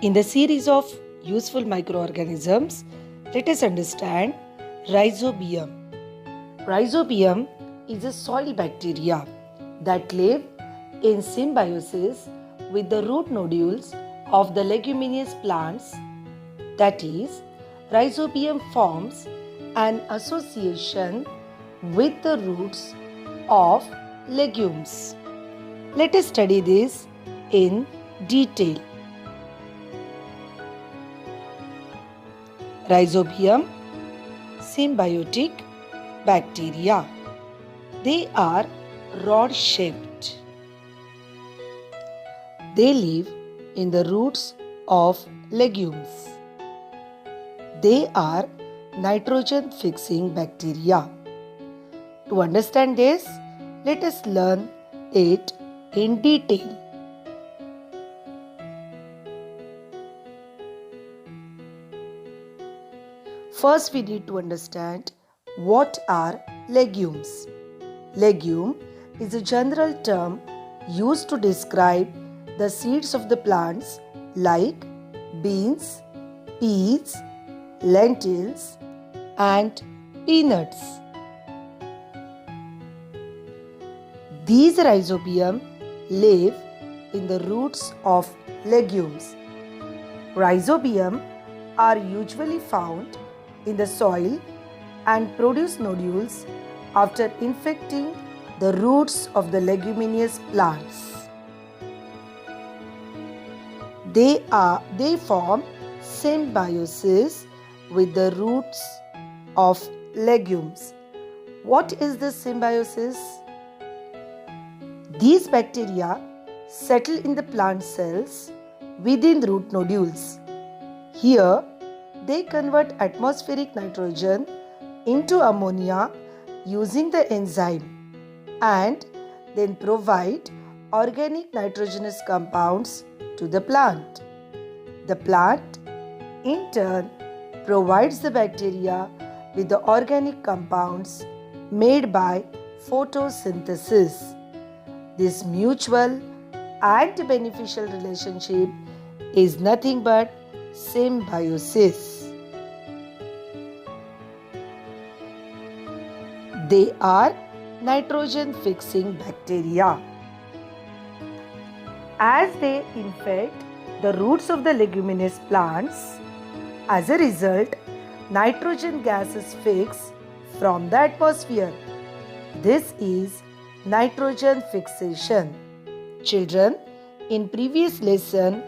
In the series of useful microorganisms, let us understand Rhizobium. Rhizobium is a soil bacteria that live in symbiosis with the root nodules of the leguminous plants. That is, Rhizobium forms an association with the roots of legumes. Let us study this in detail. Rhizobium, symbiotic bacteria. They are rod-shaped. They live in the roots of legumes. They are nitrogen-fixing bacteria. To understand this, let us learn it in detail. First, we need to understand what are legumes. Legume is a general term used to describe the seeds of the plants like beans, peas, lentils, and peanuts. These rhizobium live in the roots of legumes. Rhizobium are usually found in the soil and produce nodules after infecting the roots of the leguminous plants. They form symbiosis with the roots of legumes. What is this symbiosis? These bacteria settle in the plant cells within root nodules. Here, they convert atmospheric nitrogen into ammonia using the enzyme and then provide organic nitrogenous compounds to the plant. The plant, in turn, provides the bacteria with the organic compounds made by photosynthesis. This mutual and beneficial relationship is nothing but symbiosis. They are nitrogen-fixing bacteria. As they infect the roots of the leguminous plants, as a result, nitrogen gas is fixed from the atmosphere. This is nitrogen fixation. Children, in previous lesson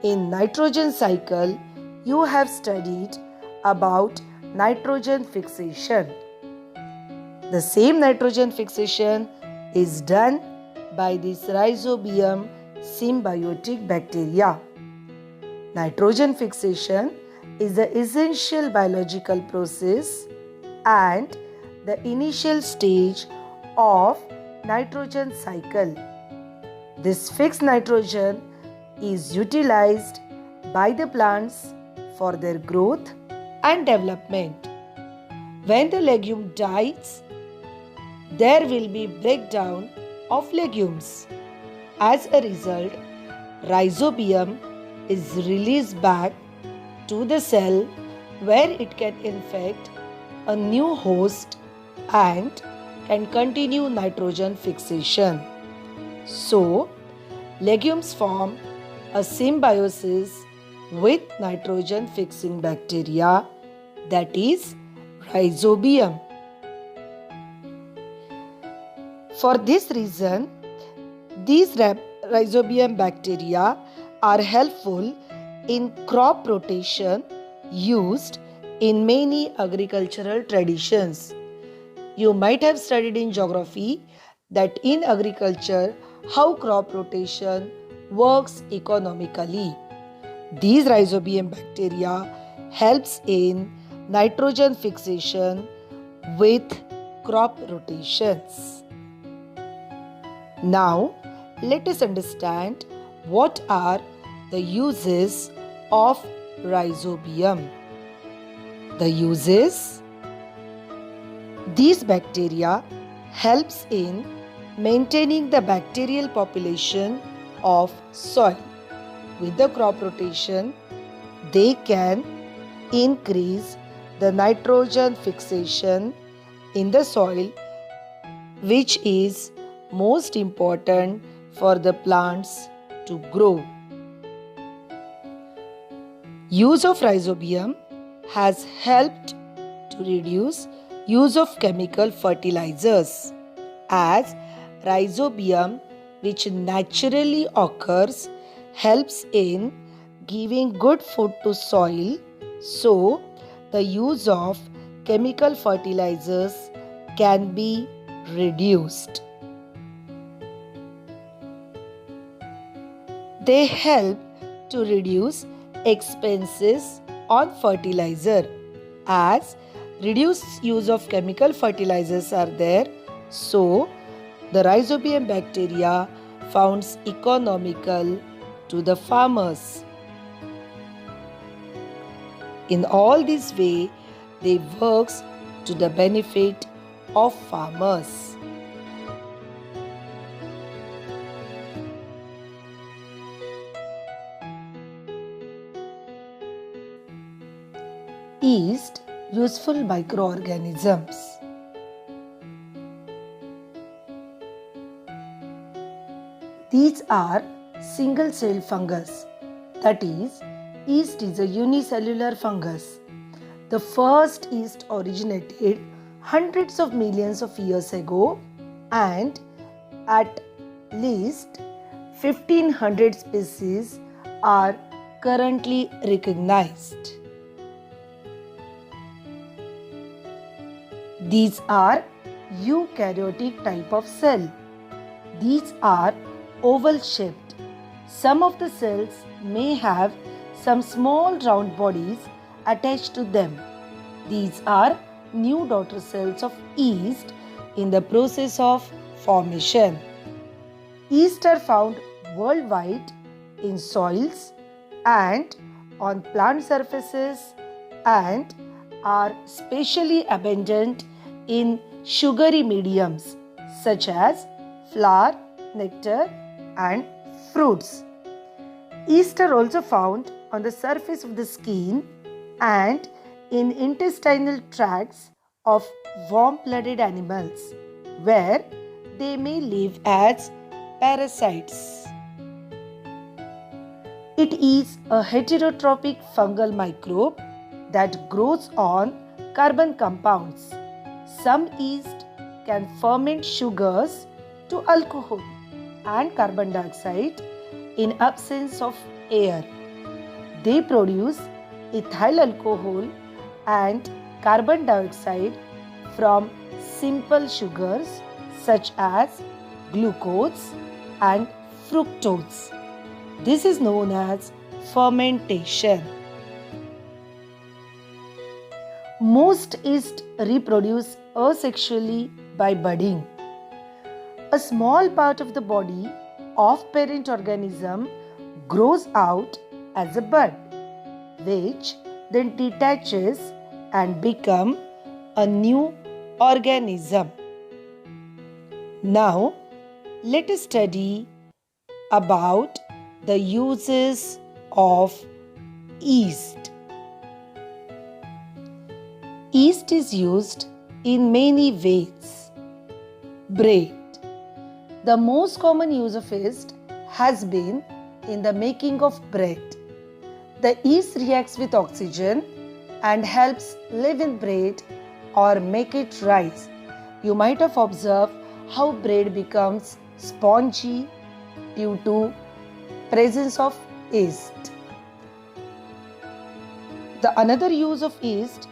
in nitrogen cycle, you have studied about nitrogen fixation. The same nitrogen fixation is done by this Rhizobium symbiotic bacteria. Nitrogen fixation is the essential biological process and the initial stage of nitrogen cycle. This fixed nitrogen is utilized by the plants for their growth and development. When the legume dies, there will be breakdown of legumes. As a result, rhizobium is released back to the cell where it can infect a new host and can continue nitrogen fixation. So, legumes form a symbiosis with nitrogen fixing bacteria, that is rhizobium. For this reason, these rhizobium bacteria are helpful in crop rotation used in many agricultural traditions. You might have studied in geography that in agriculture how crop rotation works economically. These rhizobium bacteria helps in nitrogen fixation with crop rotations. Now, let us understand what are the uses of rhizobium. The uses: these bacteria helps in maintaining the bacterial population of soil. With the crop rotation, They can increase the nitrogen fixation in the soil, which is most important for the plants to grow. Use of rhizobium has helped to reduce use of chemical fertilizers, as rhizobium, which naturally occurs, helps in giving good food to soil, so the use of chemical fertilizers can be reduced. They help to reduce expenses on fertilizer, as reduced use of chemical fertilizers are there, so the rhizobium bacteria founds economical to the farmers. In all this way, they works to the benefit of farmers. Yeast, useful microorganisms. These are single-cell fungus. That is, yeast is a unicellular fungus. The first yeast originated hundreds of millions of years ago, and at least 1500 species are currently recognized. These are eukaryotic type of cell. These are oval shaped. Some of the cells may have some small round bodies attached to them. These are new daughter cells of yeast in the process of formation. Yeast are found worldwide in soils and on plant surfaces, and are specially abundant in sugary mediums such as flour, nectar, and fruits. Yeast are also found on the surface of the skin and in intestinal tracts of warm-blooded animals, where they may live as parasites. It is a heterotrophic fungal microbe that grows on carbon compounds. Some yeast can ferment sugars to alcohol and carbon dioxide in absence of air. They produce ethyl alcohol and carbon dioxide from simple sugars such as glucose and fructose. This is known as fermentation. Most yeast reproduce asexually by budding. A small part of the body of parent organism grows out as a bud, which then detaches and become a new organism. Now, let us study about the uses of yeast. Yeast is used in many ways. Bread. The most common use of yeast has been in the making of bread. The yeast reacts with oxygen and helps leaven bread or make it rise. You might have observed how bread becomes spongy due to presence of yeast. The another use of yeast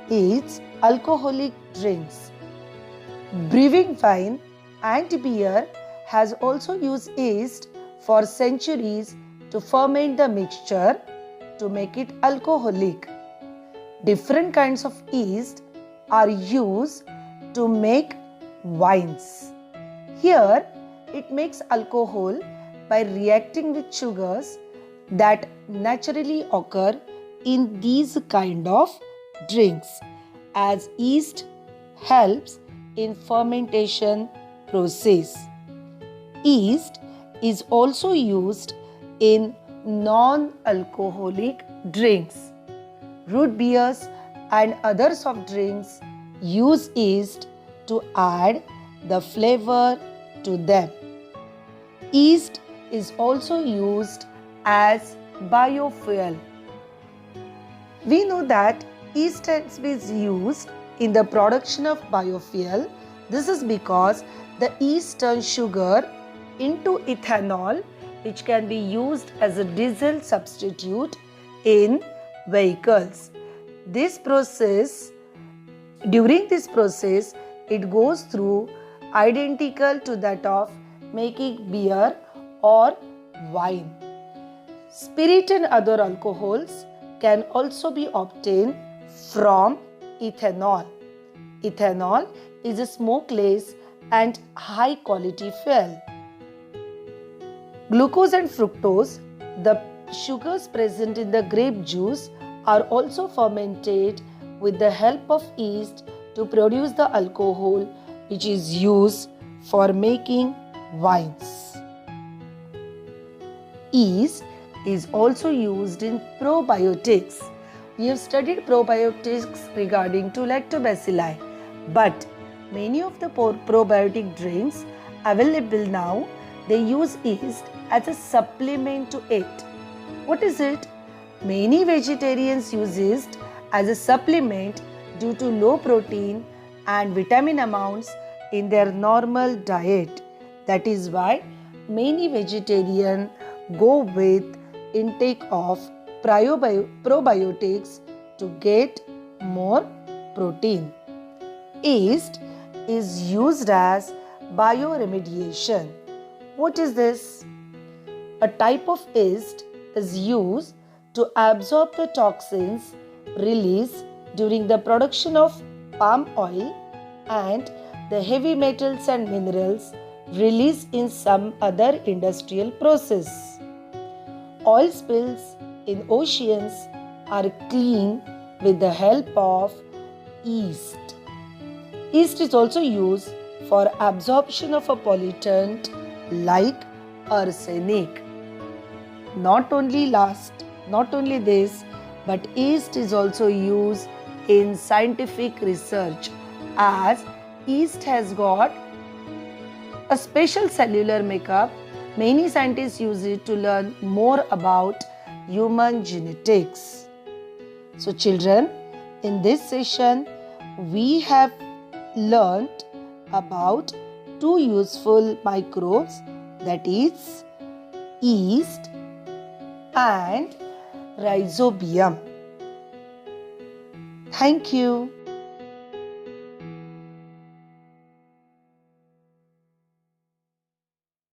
is alcoholic drinks. Brewing wine and beer has also used yeast for centuries to ferment the mixture to make it alcoholic. Different kinds of yeast are used to make wines. Here, it makes alcohol by reacting with sugars that naturally occur in these kind of drinks, as yeast helps in fermentation process. Yeast is also used in non-alcoholic drinks. Root beers and other soft drinks use yeast to add the flavor to them. Yeast is also used as biofuel. We know that yeast has been used in the production of biofuel. This is because the yeast turns sugar into ethanol, which can be used as a diesel substitute in vehicles. During this process, it goes through identical to that of making beer or wine. Spirit and other alcohols can also be obtained from ethanol. Ethanol is a smokeless and high quality fuel. Glucose and fructose, the sugars present in the grape juice, are also fermented with the help of yeast to produce the alcohol which is used for making wines. Yeast is also used in probiotics. We have studied probiotics regarding to lactobacilli, but many of the probiotic drinks available now, they use yeast as a supplement to it. What is it? Many vegetarians use yeast as a supplement due to low protein and vitamin amounts in their normal diet. That is why many vegetarians go with intake of probiotics to get more protein. Yeast is used as bioremediation. What is this? A type of yeast is used to absorb the toxins released during the production of palm oil and the heavy metals and minerals released in some other industrial process. Oil spills in oceans are cleaned with the help of yeast. Yeast is also used for absorption of a pollutant like arsenic. Not only this, but yeast is also used in scientific research, as yeast has got a special cellular makeup. Many scientists use it to learn more about human genetics. So children, in this session, we have learnt about two useful microbes, that is yeast and rhizobium. Thank you.